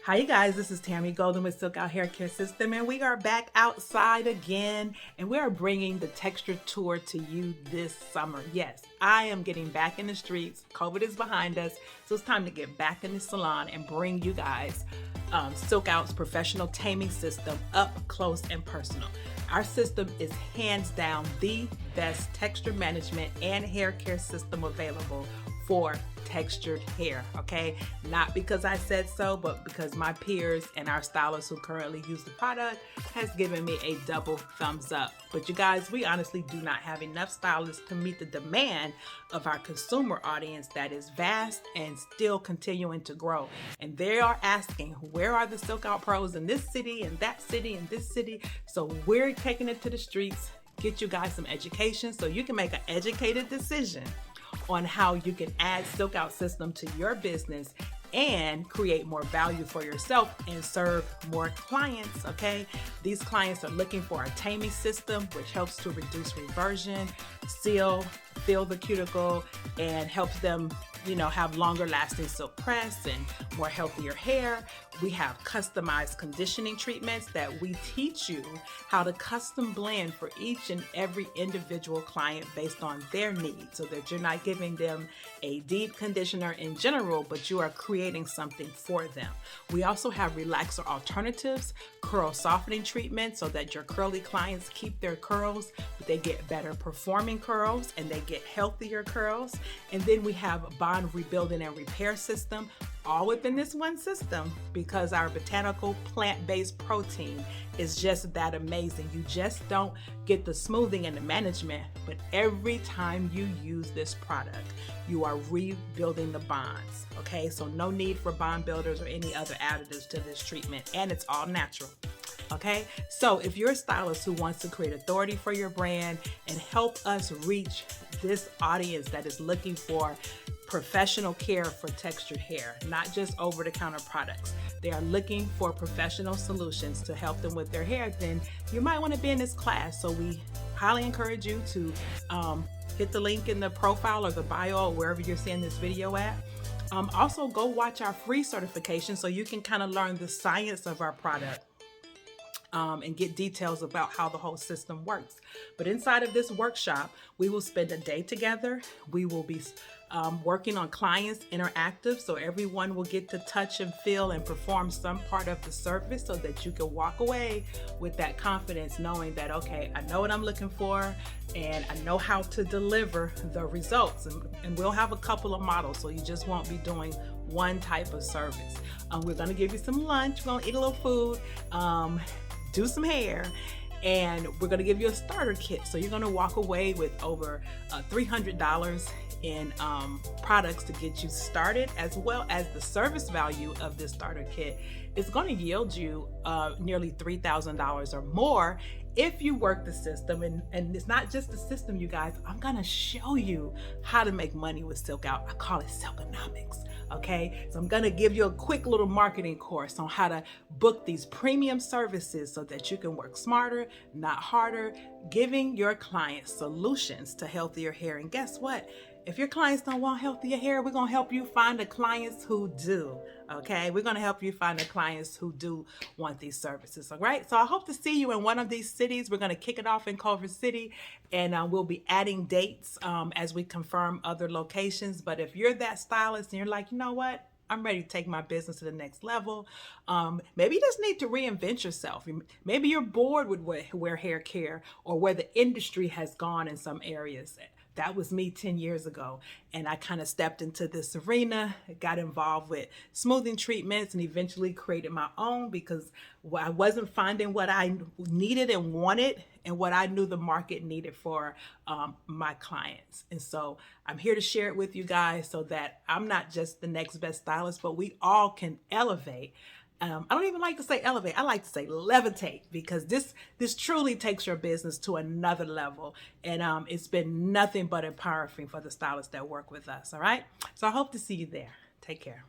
Hi you guys, this is Tammy Golden with SilkOut Hair Care System, and we are back outside again, and we are bringing the texture tour to you this summer. Yes, I am getting back in the streets. COVID is behind us, so it's time to get back in the salon and bring you guys SilkOut's professional taming system up close and personal. Our system is hands down the best texture management and hair care system available for textured hair, okay? Not because I said so, but because my peers and our stylists who currently use the product has given me a double thumbs up. But you guys, we honestly do not have enough stylists to meet the demand of our consumer audience that is vast and still continuing to grow. And they are asking, where are the SilkOut pros in this city and that city and this city? So we're taking it to the streets, get you guys some education so you can make an educated decision on how you can add SilkOut system to your business and create more value for yourself and serve more clients, okay? These clients are looking for a taming system, which helps to reduce reversion, seal, fill the cuticle, and helps them, have longer lasting silk press and more healthier hair. We have customized conditioning treatments that we teach you how to custom blend for each and every individual client based on their needs, so that you're not giving them a deep conditioner in general, but you are creating something for them. We also have relaxer alternatives, curl softening treatments, so that your curly clients keep their curls, but they get better performing curls and they get healthier curls. And then we have bond rebuilding and repair system, all within this one system, because our botanical plant-based protein is just that amazing. You just don't get the smoothing and the management, but every time you use this product, you are rebuilding the bonds, okay? So no need for bond builders or any other additives to this treatment, and it's all natural. Okay, so if you're a stylist who wants to create authority for your brand and help us reach this audience that is looking for professional care for textured hair, not just over-the-counter products. They are looking for professional solutions to help them with their hair, then you might want to be in this class. So we highly encourage you to hit the link in the profile or the bio or wherever you're seeing this video at. Also, go watch our free certification so you can kind of learn the science of our product. And get details about how the whole system works. But inside of this workshop, we will spend a day together. We will be working on clients interactive, so everyone will get to touch and feel and perform some part of the service, so that you can walk away with that confidence, knowing that, okay, I know what I'm looking for and I know how to deliver the results. And we'll have a couple of models, so you just won't be doing one type of service. We're going to give you some lunch. We're going to eat a little food. Do some hair, and we're going to give you a starter kit. So you're going to walk away with over $300 in products to get you started, as well as the service value of this starter kit is going to yield you nearly $3,000 or more if you work the system. And it's not just the system, you guys. I'm going to show you how to make money with SilkOut. I call it Silkonomics. Okay, so I'm gonna give you a quick little marketing course on how to book these premium services so that you can work smarter, not harder, giving your clients solutions to healthier hair. And guess what? If your clients don't want healthier hair, we're gonna help you find the clients who do. Okay, we're gonna help you find the clients who do want these services. All right, so I hope to see you in one of these cities. We're gonna kick it off in Culver City, and we'll be adding dates as we confirm other locations. But if you're that stylist and you're like, you know what, I'm ready to take my business to the next level. Maybe you just need to reinvent yourself. Maybe you're bored with where hair care or where the industry has gone in some areas. That was me 10 years ago. And I kind of stepped into this arena, got involved with smoothing treatments, and eventually created my own, because I wasn't finding what I needed and wanted and what I knew the market needed for my clients. And so I'm here to share it with you guys so that I'm not just the next best stylist, but we all can elevate. I don't even like to say elevate. I like to say levitate, because this truly takes your business to another level. And it's been nothing but empowering for the stylists that work with us. All right. So I hope to see you there. Take care.